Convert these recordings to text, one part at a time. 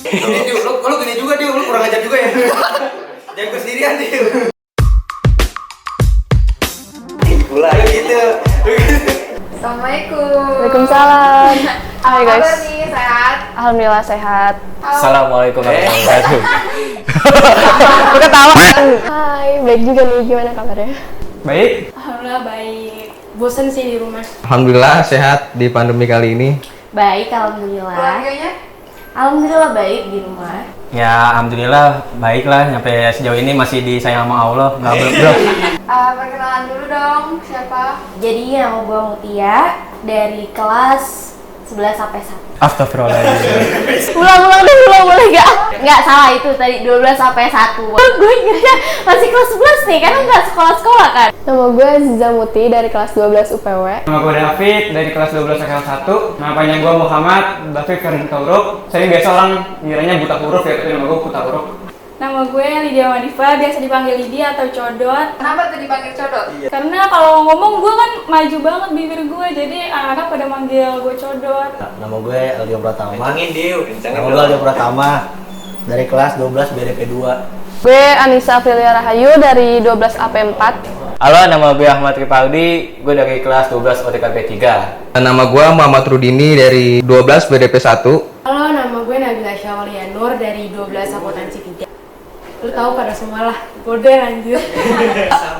Ini lu gini juga dia, lu kurang ajar juga ya. Jangan kesendirian dia. Pula gitu. Assalamualaikum. Waalaikumsalam. Hai Apa guys. kabar nih? Sehat? Alhamdulillah sehat. Assalamualaikum warahmatullahi wabarakatuh. Aku ketawa. Hai, baik juga nih. Gimana kabarnya? Baik. Alhamdulillah baik. Bosen sih di rumah. Alhamdulillah sehat di pandemi kali ini. Baik, alhamdulillah. Keluarganya? Alhamdulillah baik di rumah. Ya alhamdulillah baik lah, sampai sejauh ini masih disayang sama Allah, nggak belum. Perkenalan dulu dong, siapa? Jadi nama gue Mutia dari kelas 11 sampai 1. Astagfirullahaladzim. Ulang boleh gak? Nggak salah itu tadi 12 sampai 1. Gue ingatnya masih kelas 11 nih, karena nggak sekolah-sekolah kan. Nama gue Ziza Muti dari kelas 12 UPW. Nama gue David dari kelas 12 SKL 1. Nama panjang gue Muhammad David Karim Tauruk. Saya biasa orang ngiranya buta huruf ya, tapi nama gue buta huruf. Nama gue Lydia Madifa, biasa dipanggil Lydia atau Codot. Kenapa tuh dipanggil Codot? Karena kalau ngomong gue kan maju banget bibir gue, jadi anak-anak pada manggil gue Codot. Nama gue Eldio Pratama. Kencengin Dio, Nama gue Eldio Pratama dari kelas 12 BDP 2. Gue Anissa Aprilia Rahayu dari 12 AP 4. Halo, nama gue Ahmad Ripaldi, gue dari kelas 12 OTKP 3. Nama gue Muhammad Rudini dari 12 BDP 1. Halo, nama gue Nabila Syawalianur dari 12 akuntansi 3. Lu tahu pada semua lah, bodoh anjir.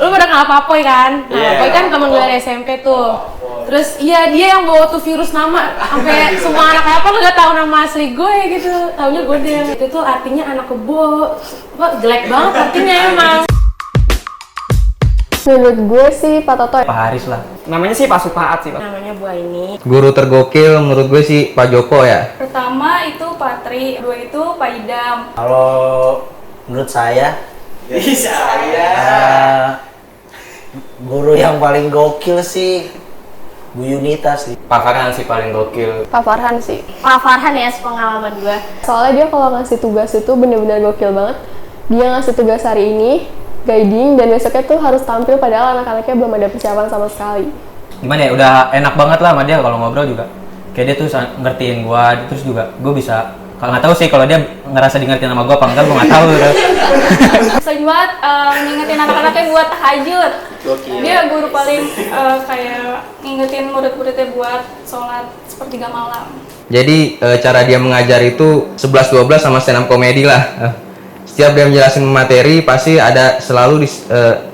Lu pada ngapa-apoy kan? Ngapa-apoy kan temen gue dari SMP tuh. Terus iya dia yang bawa tuh virus nama, sampai semua anak apa lu gak tahu nama asli gue gitu. Taunya Godel. Itu tuh artinya anak kebo. Wah, jelek banget artinya emang. Menurut gue sih Pak Toto. Pak Haris lah. Namanya sih Pak Supaat sih Pak. Namanya Bu ini. Guru tergokil menurut gue sih Pak Joko ya. Pertama itu Patri, dua itu Pak Idam. Kalau menurut saya, guru yang paling gokil sih Bu Yunita sih. Pak Farhan sih paling gokil. Pak Farhan sih. Pak Farhan ya sepengalaman gue. Soalnya dia kalau ngasih tugas itu bener-bener gokil banget. Dia ngasih tugas hari ini, guiding, dan besoknya tuh harus tampil padahal anak-anaknya belum ada persiapan sama sekali. Gimana ya, udah enak banget lah sama dia kalau ngobrol juga. Kayak dia tuh ngertiin gue, terus juga gue bisa. Kalau nggak tahu sih kalau dia ngerasa di ngertiin sama gue apa enggak, gue nggak tahu gitu. Sering banget ngingetin anak-anaknya buat tahajud. Dia guru paling kayak ngingetin murid-muridnya buat sholat sepertiga malam. Jadi cara dia mengajar itu 11-12 sama stand up komedi lah. Setiap dia menjelaskan materi pasti ada selalu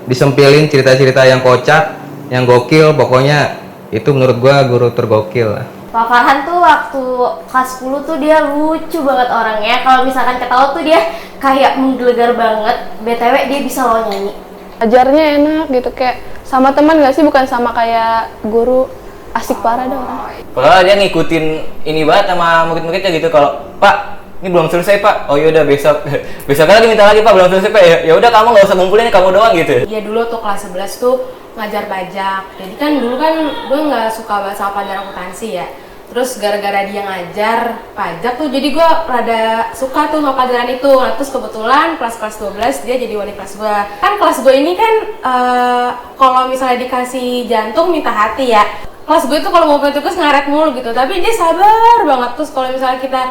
disempilin cerita-cerita yang kocak, yang gokil. Pokoknya itu menurut gue guru tergokil lah. Pak Farhan tuh waktu kelas 10 tuh dia lucu banget orangnya. Kalau misalkan ketawa tuh dia kayak menggelegar banget. BTW dia bisa loh nyanyi. Ajarnya enak gitu, kayak sama teman gak sih, bukan sama kayak guru. Asik parah deh orang. Kalau dia ngikutin ini banget sama murid-muridnya gitu. Kalau Pak, ini belum selesai Pak. Oh yaudah besok lagi minta lagi Pak, belum selesai Pak. Ya udah kamu nggak usah ngumpulin, kamu doang gitu. Iya dulu tuh kelas 11 tuh ngajar pajak. Jadi kan dulu kan gue nggak suka banget sama pelajaran akuntansi ya. Terus gara-gara dia ngajar pajak tuh jadi gue rada suka tuh sama pelajaran itu. Nah, terus kebetulan kelas 12 dia jadi wali kelas gue. Kan kelas gue ini kan kalau misalnya dikasih jantung minta hati ya. Kelas gue tuh kalau mau tugas ngaret mulu gitu. Tapi dia sabar banget. Terus kalau misalnya kita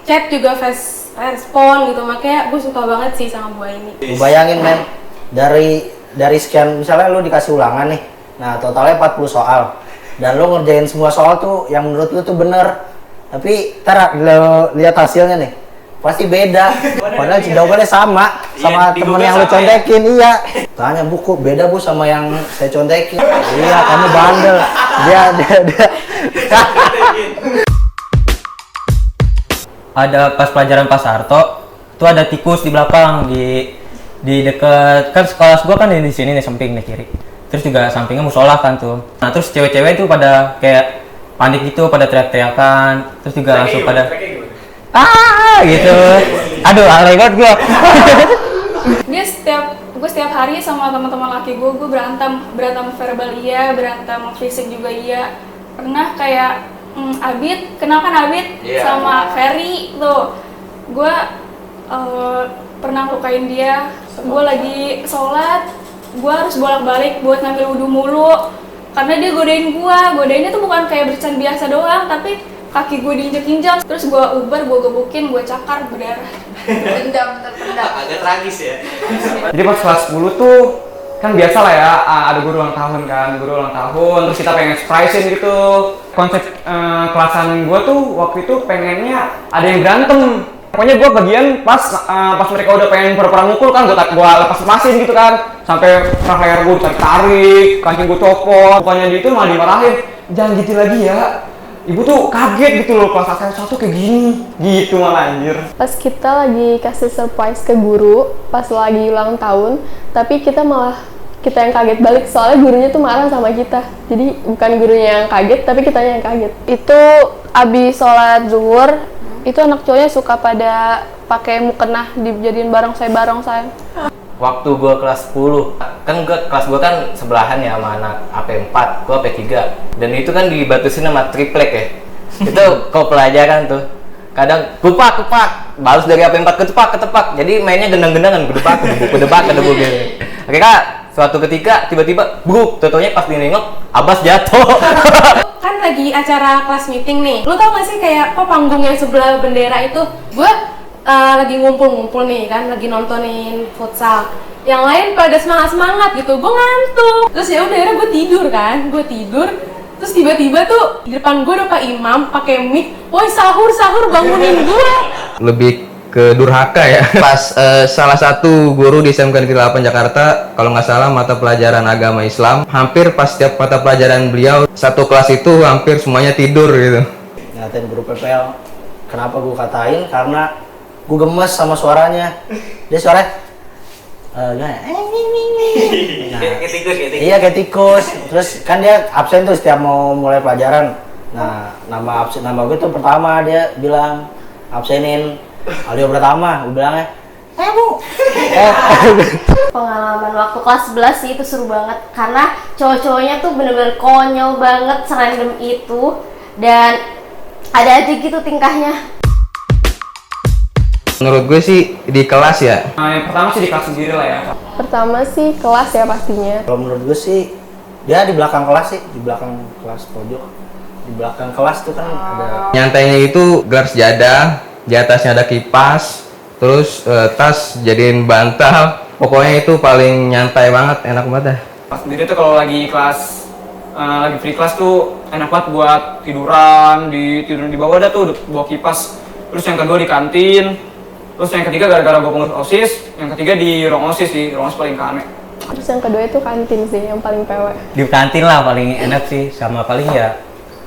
chat juga fast respon gitu. Makanya gue suka banget sih sama Bu ini. Bayangin men, dari sekian misalnya lu dikasih ulangan nih. Nah, totalnya 40 soal. Dan lu ngerjain semua soal tuh yang menurut lu tuh bener. Tapi ntar lu lihat hasilnya nih, pasti beda. Padahal jawabannya sama temen yang lu contekin. Iya. Tanya buku beda Bu sama yang saya contekin. Iya, kamu bandel. Dia. Ada pas pelajaran Pak Sarto, tuh ada tikus di belakang di dekat kan sekolah gua kan di sini nih, samping nih kiri. Terus juga sampingnya musola kan tuh. Nah terus cewek-cewek tuh pada kayak panik gitu, pada teriak-teriakan. Terus juga langsung pada gitu. Aduh, alay banget gua. Gue setiap hari sama teman-teman laki gue berantem verbal iya, berantem fisik juga iya. Pernah kayak Abid, kenal kan Abid? Yeah. Sama Ferry tuh. Gue pernah lukain dia. Gue lagi sholat, gue harus bolak-balik buat ngambil wudhu mulu karena dia godainnya tuh bukan kayak bercanda biasa doang, tapi kaki gue diinjek-injek, terus gue ubar, gue gebukin, gue cakar, berdarah. Dendam terpendam. Agak tragis ya. Jadi pas kelas 10 tuh kan biasa lah ya, ada guru ulang tahun kan, terus kita pengen surprisein gitu. Konsep kelasan gue tuh waktu itu pengennya ada yang berantem. Pokoknya gue bagian pas mereka udah pengen pura-pura mukul kan, gue lepasin gitu kan, sampai perah leher gue tarik, kaki gue copot. Pokoknya dia itu malah dimarahin, jangan gitu lagi ya. Ibu tuh kaget gitu loh, kelas satu kayak gini, gitu malah anjir. Pas kita lagi kasih surprise ke guru, pas lagi ulang tahun, tapi kita yang kaget balik, soalnya gurunya tuh marah sama kita. Jadi bukan gurunya yang kaget, tapi kitanya yang kaget. Itu abis sholat zuhur, itu anak cowoknya suka pada pakai mukena dijadiin barongsai. Waktu gue kelas 10, kan kelas gue kan sebelahan ya sama anak AP4, gue AP3, dan itu kan dibatasin sama triplek ya. Itu kau pelajaran tuh, kadang kupak, balas dari AP4 ke tepak, jadi mainnya gendang-gendangan, kedebak gitu. Akhirnya suatu ketika tiba-tiba bruk, totonya pas nengok Abbas jatuh. Kan lagi acara kelas meeting nih, lu tau gak sih kayak panggung yang sebelah bendera itu, gue lagi ngumpul nih kan, lagi nontonin futsal, yang lain pada semangat gitu, gue ngantuk, terus ya udah akhirnya gue tidur, terus tiba-tiba tuh di depan gue ada Pak Imam pakai mic, woi sahur bangunin gue. Lebih ke durhaka ya. Pas salah satu guru di SMK Negeri 8 Jakarta, kalau nggak salah mata pelajaran agama Islam, hampir pas setiap mata pelajaran beliau, satu kelas itu hampir semuanya tidur gitu. Ngatain guru PPL. Kenapa gue katain? Karena gue gemes sama suaranya. Dia suaranya iya kayak tikus. Terus kan dia absen tuh setiap mau mulai pelajaran. Nah, nama gue tuh pertama, dia bilang absenin Alio Pratama. Gue bilangnya Bu. Pengalaman waktu kelas 11 sih itu seru banget karena cowok-cowoknya tuh bener-bener konyol banget, serandom itu, dan ada aja gitu tingkahnya. Menurut gue sih di kelas ya. Nah, yang pertama sih di kelas sendiri lah ya. Pertama sih kelas ya pastinya. Kalau menurut gue sih dia di belakang kelas sih, di belakang kelas pojok. Di belakang kelas tuh kan ada. Nyantainya itu gelar sejadah, di atasnya ada kipas, terus tas jadiin bantal. Pokoknya itu paling nyantai banget, enak banget dah. Pas sendiri tuh kalau lagi kelas, lagi free class tuh enak banget buat tiduran di bawah, ada tuh bawa kipas. Terus yang kedua di kantin. Terus yang ketiga gara-gara gue pengurus OSIS, yang ketiga di ruang OSIS sih, ruang OSIS paling aneh. Terus yang kedua itu kantin sih, yang paling PW. Di kantin lah paling enak sih, sama paling ya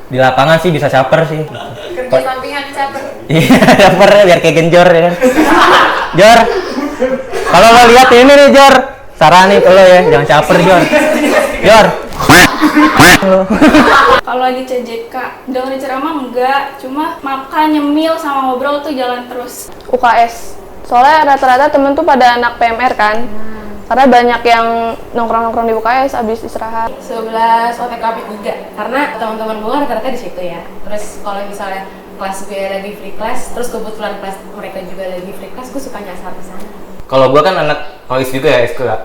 di lapangan sih bisa caper sih. Kerja sampingan caper. Iya, caper biar kayak genjor ya. Jor, kalau lo lihat ini nih Jor, saran nih kalau ya, jangan caper Jor. Kalau lagi CJK, dengerin ceramah enggak, cuma makan, nyemil, sama ngobrol tuh jalan terus. UKS. Soalnya rata-rata temen tuh pada anak PMR kan. Karena banyak yang nongkrong-nongkrong di UKS abis istirahat. 11 OTKP juga, karena teman-teman gue rata-rata di situ ya. Terus kalau misalnya kelas gue lagi free class, terus kebetulan kelas mereka juga lagi free class, gue suka nyasar ke sana. Kalau gue kan anak kois juga ya, ekskul ya.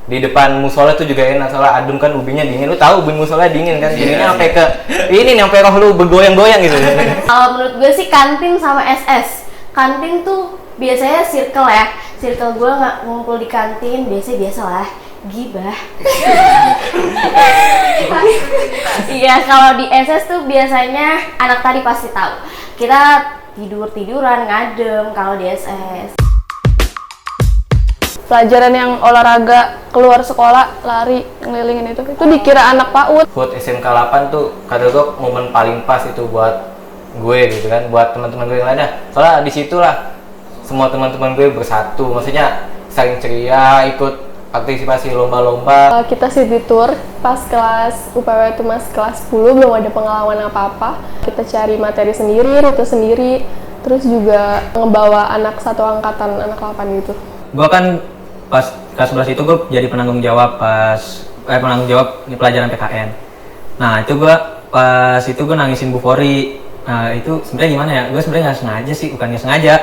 Di depan musola tuh juga enak, soalnya adem kan, ubinya dingin. Lu tahu ubin musola dingin kan, jadinya sampai ke ini nih, sampai roh lu bergoyang-goyang gitu. Kalau menurut gue sih kantin sama SS. Kantin tuh biasanya circle ya. Circle gue nggak ngumpul di kantin, biasa lah, gibah. Iya, kalau di SS tuh biasanya anak tadi pasti tahu. Kita tiduran ngadem kalau di SS. Pelajaran yang olahraga keluar sekolah, lari, ngelilingin itu dikira anak PAUD. Buat SMK 8 tuh kata gue momen paling pas itu buat gue gitu kan, buat teman-teman gue yang lainnya. Soalnya disitulah semua teman-teman gue bersatu, maksudnya saling ceria, ikut partisipasi lomba-lomba. Kita city tour pas kelas UPW itu masih kelas 10, belum ada pengalaman apa-apa. Kita cari materi sendiri, rute sendiri, terus juga ngebawa anak satu angkatan, anak 8 gitu. Gue kan pas kelas 11 itu gue jadi penanggung jawab di pelajaran PKN. Nah itu gue pas itu gue nangisin Bu Fori. Nah itu sebenarnya gimana ya? Gue sebenarnya nggak sengaja sih, bukan nggak sengaja.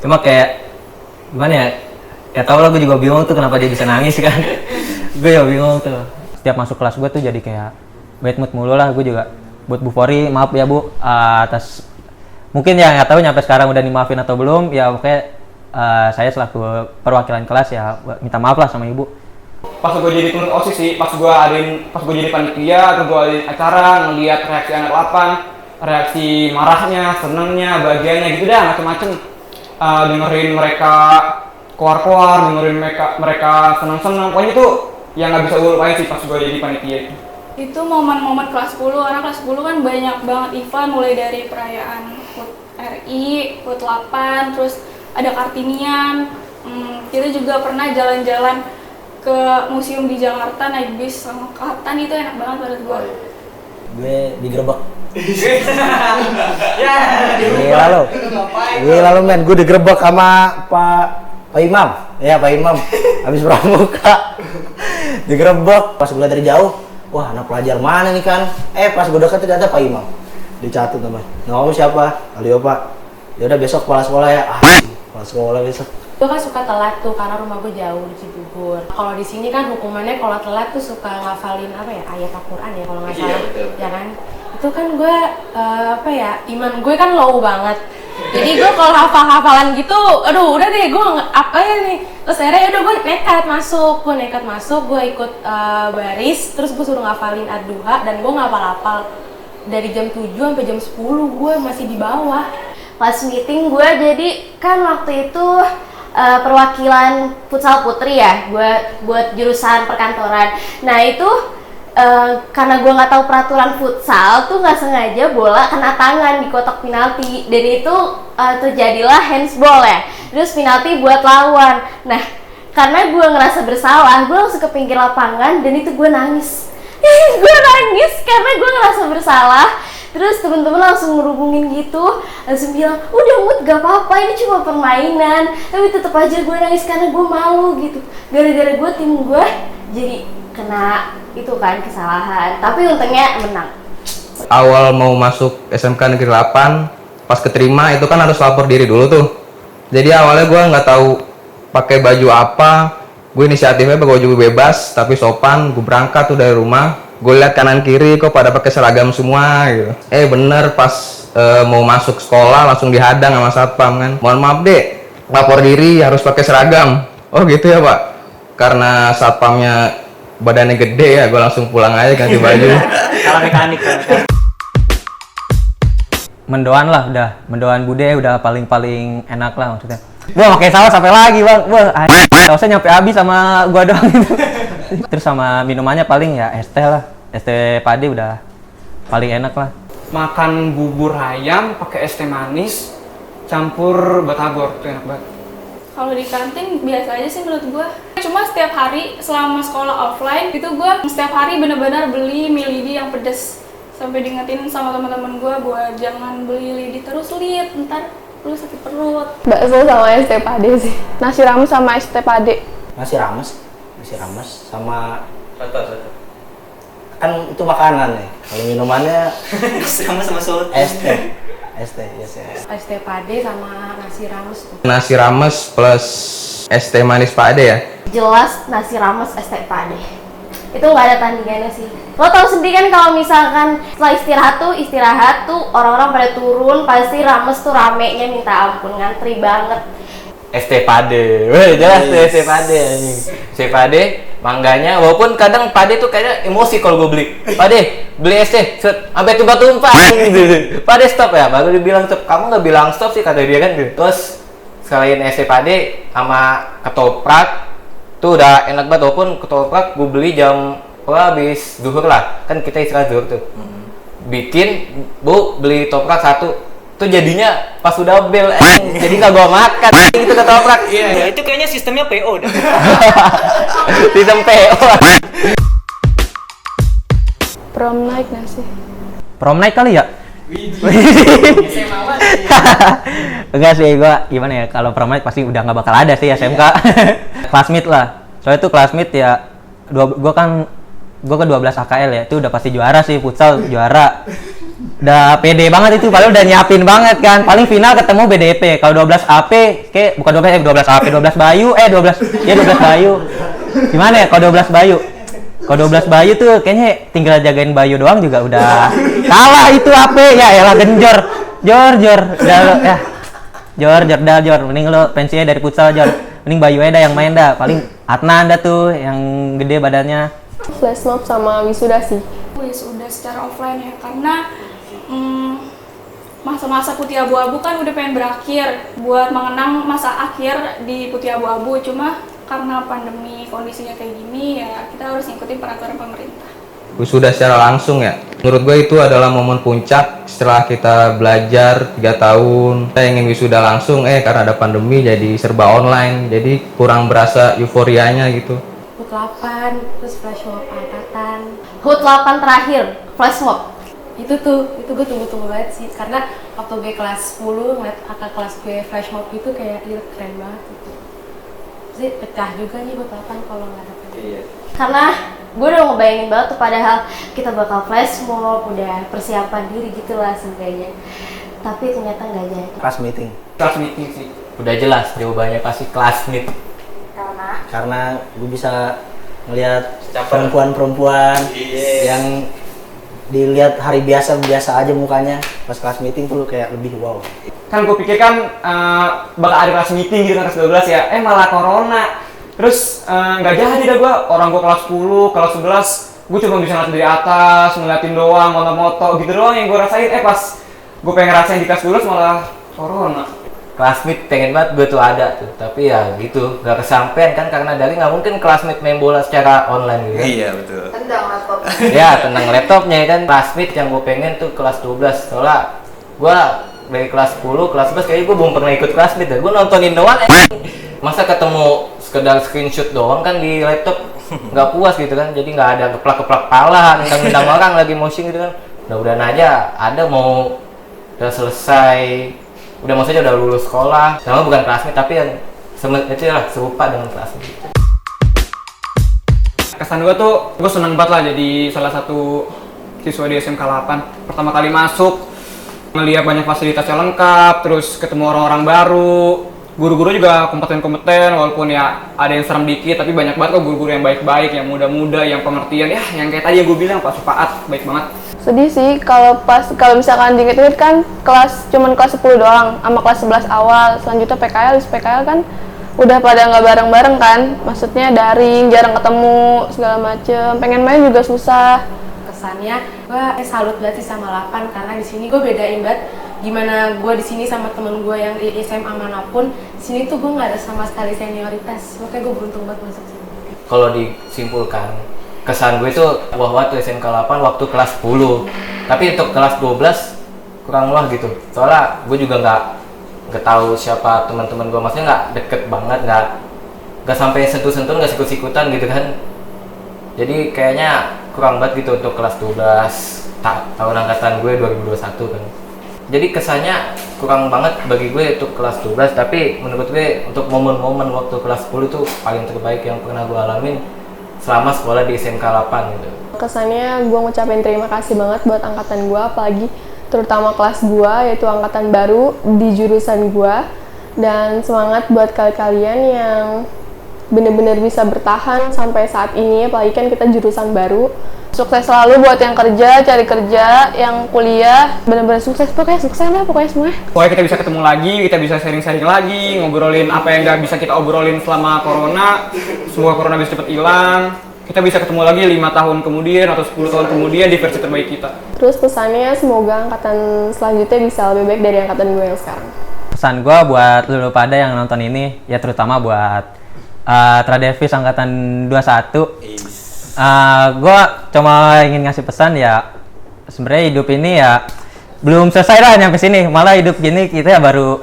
Cuma kayak gimana ya? Ya tau lah, gue juga bingung tuh kenapa dia bisa nangis kan. Gue ya bingung tuh. Setiap masuk kelas gue tuh jadi kayak bad mood mulu lah. Gue juga buat Bu Fori, maaf ya Bu atas mungkin ya nggak tahu nyampe sekarang udah dimaafin atau belum ya. Pokoknya saya selaku perwakilan kelas ya minta maaf lah sama ibu. Pas gue jadi pengurus OSIS sih, pas gue jadi panitia, terus gue adain acara, ngeliat reaksi anak lapang, reaksi marahnya, senengnya, bahagianya gitu dah, macem-macem. Dengerin mereka keluar-keluar, dengerin mereka senang-senang, pokoknya itu yang nggak bisa gue lupain sih pas gue jadi panitia. Itu momen-momen kelas 10, karena kelas 10 kan banyak banget event, mulai dari perayaan HUT RI, HUT 8, terus ada Kartinian. Kita juga pernah jalan-jalan ke museum di Jakarta naik bis sama Katan, itu enak banget menurut gue. Gue digerebek. Gila lo men, gue digerebek sama Pak Imam. Ya Pak Imam, habis pramuka digerebek. Pas gue lihat dari jauh, wah anak pelajar mana nih kan? Pas gue deket ternyata Pak Imam. Dicatat namanya. Nama siapa? Alio Pak. Ya udah besok kepala sekolah ya. Kepala sekolah besok. Gue kan suka telat tuh karena rumah gue jauh di Cibubur. Kalau di sini kan hukumannya kalau telat tuh suka ngafalin ayat Al-Quran ya kalau nggak salah, ya kan? Itu kan gue iman gue kan low banget. Jadi gue kalau hafal-hafalan gitu, aduh udah deh gue apa ya nih. Terus akhirnya udah gue nekat masuk, gue ikut baris, terus gue suruh ngafalin ad-duha dan gue ngafal-hafal dari jam 7 sampai jam 10 gue masih di bawah. Pas meeting gue jadi kan waktu itu perwakilan futsal putri ya, buat jurusan perkantoran. Nah itu karena gue nggak tahu peraturan futsal tuh nggak sengaja bola kena tangan di kotak penalti dan itu terjadilah handsball ya. Terus penalti buat lawan. Nah karena gue ngerasa bersalah, gue langsung ke pinggir lapangan dan itu gue nangis. Gue nangis karena gue ngerasa bersalah. Terus temen-temen langsung ngerubungin gitu, langsung bilang, udah Mut gak apa-apa, ini cuma permainan. Tapi tetep aja gue nangis karena gue malu gitu. Gara-gara gue tim gue jadi kena itu kan kesalahan. Tapi untungnya menang. Awal mau masuk SMK Negeri 8, pas keterima itu kan harus lapor diri dulu tuh. Jadi awalnya gue nggak tahu pakai baju apa. Gue inisiatifnya pakai baju bebas, tapi sopan. Gue berangkat tuh dari rumah. Gue lihat kanan kiri kok pada pakai seragam semua gitu. Bener pas mau masuk sekolah langsung dihadang sama satpam kan. Mohon maaf dek, lapor diri harus pakai seragam. Oh gitu ya pak. Karena satpamnya badannya gede ya, gue langsung pulang aja ganti baju. Kalau mekanik. Mendoan lah udah, mendoan bude udah paling enak lah maksudnya. Gua pakai saus sampai lagi bang, sausnya nyampe habis sama gua doang gitu. Terus sama minumannya paling ya es teh lah, es teh padi udah paling enak lah. Makan bubur ayam pakai es teh manis campur batagor, itu enak banget. Kalau di kantin biasa aja sih menurut gue. Cuma setiap hari selama sekolah offline itu gue setiap hari benar-benar beli mie lidi yang pedes. Sampai diingetin sama teman-teman gue buat jangan beli lidi terus Lid, ntar lu sakit perut. Bakso sama es teh pade sih. Nasi rames sama es teh pade. Nasi rames sama kan itu makanan nih. Kalau minumannya sama soda. es teh, yes. Es teh pade sama nasi rames tuh. Nasi rames plus es teh manis pade ya. Jelas nasi rames es teh pade. Itu nggak ada tandingannya sih. Lo tau sendiri kan kalau misalkan setelah istirahat tuh orang-orang pada turun, pasti rames tuh ramenya minta ampun, ngantri banget. Es teh pade, jelas tuh es teh pade. Es teh pade, mangganya, walaupun kadang pade tuh kayaknya emosi kalau gue beli. Pade, beli es teh, sampai tumpah-tumpah gitu. Pade stop ya, baru dibilang stop. Kamu nggak bilang stop sih kata dia kan gitu. Terus selain es teh pade sama ketoprak, tuh udah enak banget. Walaupun ketoprak gue beli jam habis zuhur lah, kan kita istirahat zuhur tuh. Bikin, bu beli toprak satu. Tuh jadinya pas udah bel jadi nggak gua makan gitu ketoprak. Iya, itu kayaknya sistemnya PO dah. Sistem PO. Prom night nggak sih? Prom night kali ya? Enggak sih, gua gimana ya, kalau prom night pasti udah nggak bakal ada sih SMK. Classmate lah, soalnya tuh classmate ya, gua ke 12 AKL ya, itu udah pasti juara sih, futsal juara. Udah pede banget itu, paling udah nyiapin banget kan. Paling final ketemu BDP. Kalau 12 AP, kayak bukan 12 AP, 12 Bayu, 12 Bayu. Gimana ya kalau 12 Bayu? Kalau 12 Bayu tuh kayaknya tinggal jagain Bayu doang juga udah kalah itu AP. Ya elah genjor. Jor, dah lo ya. Jor, mending lo pensinya dari futsal, Jor. Mending Bayu dah yang main dah. Paling Adnan dah tuh yang gede badannya. Flash mob sama wisuda sih. Wisuda secara offline ya, karena masa-masa putih abu-abu kan udah pengen berakhir, buat mengenang masa akhir di putih abu-abu. Cuma karena pandemi kondisinya kayak gini ya, kita harus ngikutin peraturan pemerintah. Wisuda secara langsung ya, menurut gue itu adalah momen puncak setelah kita belajar 3 tahun. Kita ingin wisuda langsung, karena ada pandemi jadi serba online, jadi kurang berasa euforianya gitu. HUT 8, terus flash mob angkatan. HUT 8 terakhir, flash mob. Itu gue tunggu-tunggu banget sih, karena waktu gue kelas 10 ngeliat kakak kelas gue flash mob itu kayak keren banget gitu. Terus pecah juga nih HUT 8 kalau nggak dapet. Iya. Karena gue udah ngebayangin banget tuh, padahal kita bakal flash mob, udah persiapan diri gitu lah sebenarnya. Tapi ternyata nggak jadi. Class meeting. Kelas meeting sih. Udah jelas jawabannya pasti class meet. Karena gue bisa ngelihat perempuan-perempuan yang dilihat hari biasa aja mukanya, pas kelas meeting tuh kayak lebih wow. Kan gue pikir kan bakal ada kelas meeting gitu kan kelas 12 ya, malah corona. Terus nggak jadi dah gue, orang gue kelas 10, kelas 11 gue cuma bisa ngeliat dari atas, ngeliatin doang, moto-moto gitu doang yang gue rasain. Pas gue pengen ngerasain di kelas 12 malah corona. Kelas meet pengen banget gue tuh ada tuh, tapi ya gitu nggak kesampean kan, karena dari nggak mungkin kelas meet main bola secara online gitu. Iya betul. Tendang laptop. Ya tentang laptopnya kan. Kelas meet yang gue pengen tuh kelas 12, soalnya gue dari kelas 10, kelas 11 kayaknya gue belum pernah ikut kelas meet dah. Gue nontonin doang, masa ketemu sekedar screenshot doang kan di laptop, nggak puas gitu kan. Jadi nggak ada keplak pala, nendang orang lagi motion gitu kan. Mudah-mudahan aja ada, mau udah selesai, udah maksudnya udah lulus sekolah, sama bukan kelas meet tapi yang itu lah serupa dengan kelas meet. Kesan gue tuh, gue seneng banget lah jadi salah satu siswa di SMK 8. Pertama kali masuk, ngeliat banyak fasilitas yang lengkap, terus ketemu orang-orang baru. Guru-guru juga kompeten-kompeten, walaupun ya ada yang serem dikit, tapi banyak banget kok guru-guru yang baik-baik, yang muda-muda, yang pengertian, ya yang kayak tadi yang gue bilang, Pak Supaat, baik banget. Sedih sih kalau misalkan diinget-inget kan cuman kelas 10 doang sama kelas 11 awal. Selanjutnya PKL kan udah pada nggak bareng-bareng kan, maksudnya daring, jarang ketemu segala macem, pengen main juga susah. Kesannya gue salut banget sih sama 8, karena di sini gue bedain banget gimana gue di sini sama temen gue yang di SMA manapun. Di sini tuh gue nggak ada sama sekali senioritas, makanya gue beruntung banget masuk sini. Kalau disimpulkan, kesan gue tuh wah tuh SMK 8 waktu kelas 10, tapi untuk kelas 12 kurang wah gitu. Soalnya gue juga nggak tahu siapa teman-teman gue, maksudnya nggak deket banget, nggak sampai sentuh-sentuh, nggak sikut-sikutan gitu kan. Jadi kayaknya kurang banget gitu untuk kelas 12 tahun angkatan gue 2021 kan. Jadi kesannya kurang banget bagi gue untuk kelas 12, tapi menurut gue untuk momen-momen waktu kelas 10 itu paling terbaik yang pernah gue alamin selama sekolah di SMK 8 gitu. Kesannya gue ngucapin terima kasih banget buat angkatan gue, apalagi terutama kelas gue, yaitu angkatan baru di jurusan gue. Dan semangat buat kalian yang bener-bener bisa bertahan sampai saat ini, apalagi kan kita jurusan baru. Sukses selalu buat yang kerja, cari kerja, yang kuliah, bener-bener sukses, pokoknya semua. Pokoknya kita bisa ketemu lagi, kita bisa sharing-sharing lagi, ngobrolin apa yang nggak bisa kita obrolin selama corona. Semoga corona bisa cepet hilang. Kita bisa ketemu lagi 5 tahun kemudian atau 10 tahun kemudian di versi terbaik kita. Terus pesannya semoga angkatan selanjutnya bisa lebih baik dari angkatan gue yang sekarang. Pesan gue buat lu pada yang nonton ini, ya terutama buat Tradevis angkatan 21. Gue cuma ingin ngasih pesan ya, sebenarnya hidup ini ya belum selesai lah nyampe sini, malah hidup gini kita ya baru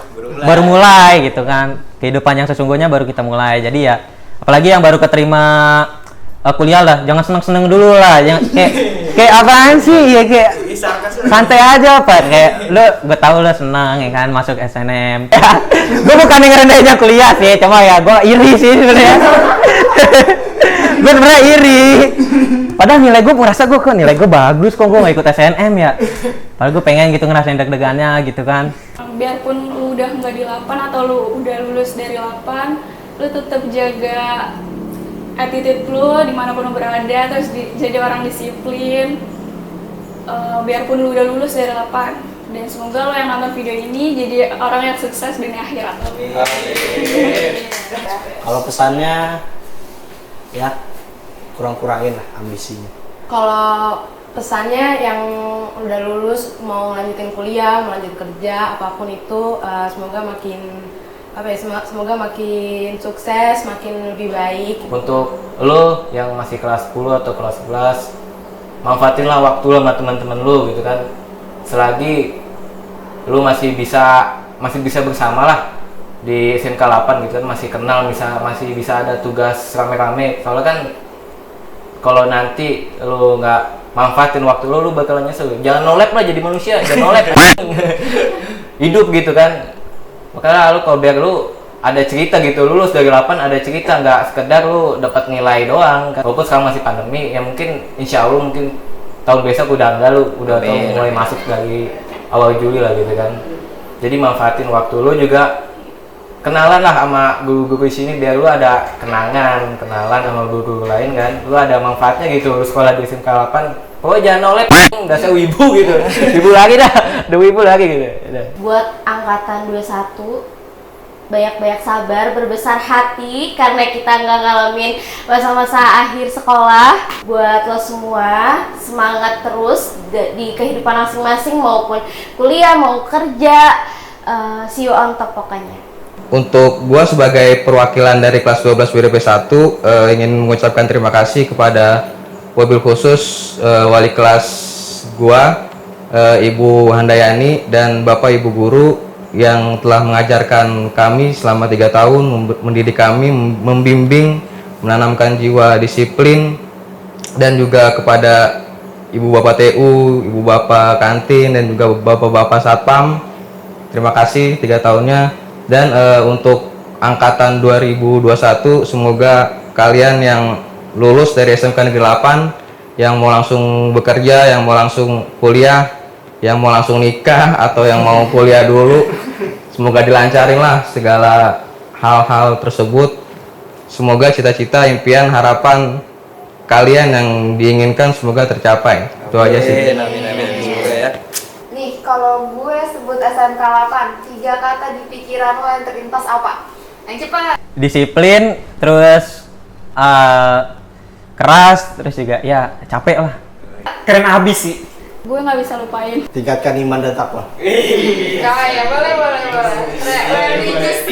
mulai gitu kan. Kehidupan yang sesungguhnya baru kita mulai. Jadi ya apalagi yang baru keterima kuliah lah, jangan seneng-seneng dulu lah, jangan kayak apaan sih ya, kayak santai aja Pak, kayak gue tahu lo senang ya kan masuk SNM. Gue bukan ngerendahin kuliah sih, cuma ya gue iri sih sebenarnya. Gue sebenarnya iri, padahal nilai gue merasa kok nilai gue bagus, kok gue nggak ikut SNM ya, padahal gue pengen gitu ngerasain deg-degannya gitu kan. Biarpun lu udah nggak di 8 atau lu udah lulus dari 8, lu tetap jaga attitude lu dimanapun lu berada, terus jadi orang disiplin. Biarpun lu udah lulus dari 8, Dan semoga lo yang nonton video ini jadi orang yang sukses di akhirat. Kalau pesannya ya kurang-kurangin lah ambisinya. Kalau pesannya yang udah lulus mau lanjutin kuliah, mau lanjut kerja, apapun itu semoga makin semoga makin sukses, makin lebih baik. Untuk lo yang masih kelas 10 atau kelas 11, manfaatinlah waktu lo sama teman-teman lo gitu kan. Selagi lo masih bisa bersama lah di SMK 8 gitu kan, masih kenal, masih bisa ada tugas rame-rame. Soalnya kan kalau nanti lo nggak manfaatin waktu lo bakalan nyesel. Jangan nolep lah jadi manusia, jangan nolep hidup gitu kan. Makanya lu kalau biar lu ada cerita gitu, lulus dari 8 ada cerita, nggak sekedar lu dapat nilai doang kan. Walaupun sekarang masih pandemi, ya mungkin insya Allah mungkin tahun besok udah enggak, lu udah mulai masuk dari awal Juli lah gitu kan. Jadi manfaatin waktu lu juga, kenalan lah sama guru-guru di sini biar lu ada kenalan sama guru-guru lain kan. Lu ada manfaatnya gitu, lu sekolah di SMK 8. Pokoknya jangan nolep, dasar wibu gitu. Wibu lagi dah, udah wibu lagi gitu. Buat angkatan 21, banyak-banyak sabar, berbesar hati karena kita nggak ngalamin masa-masa akhir sekolah. Buat lo semua, semangat terus di kehidupan masing-masing, maupun kuliah, mau kerja, see you on top pokoknya. Untuk gua sebagai perwakilan dari kelas 12 WDP 1 ingin mengucapkan terima kasih kepada wabil khusus wali kelas gua, Ibu Handayani dan Bapak Ibu guru yang telah mengajarkan kami selama 3 tahun, mendidik kami, membimbing, menanamkan jiwa disiplin, dan juga kepada Ibu Bapak TU, Ibu Bapak kantin, dan juga Bapak-Bapak satpam. Terima kasih 3 tahunnya. Dan untuk angkatan 2021, semoga kalian yang lulus dari SMK Negeri 8, yang mau langsung bekerja, yang mau langsung kuliah, yang mau langsung nikah, atau yang mau kuliah dulu, semoga dilancarin lah segala hal-hal tersebut. Semoga cita-cita, impian, harapan kalian yang diinginkan semoga tercapai. Itu aja sih. Nih, kalau gue sebut SMK 8, 3 kata di pikiran lo yang terlintas apa? Yang cepat. Disiplin, terus keras, terus juga ya capek lah. Keren abis sih. Gue nggak bisa lupain. Tingkatkan iman dan takwa. Ya, boleh. Religius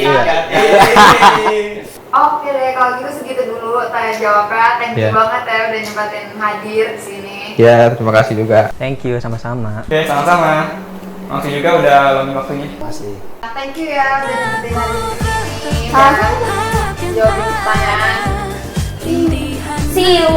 Oke deh, kalau gitu segitu dulu tanya jawabnya. Thank you banget ya udah nyempatin hadir di sini. Ya, terima kasih juga. Thank you, sama-sama. Oke, sama-sama. Makasih juga udah luangin waktunya. Masih. Thank you ya udah nyempetin hadir di sini. Jawabin pertanyaan. See you.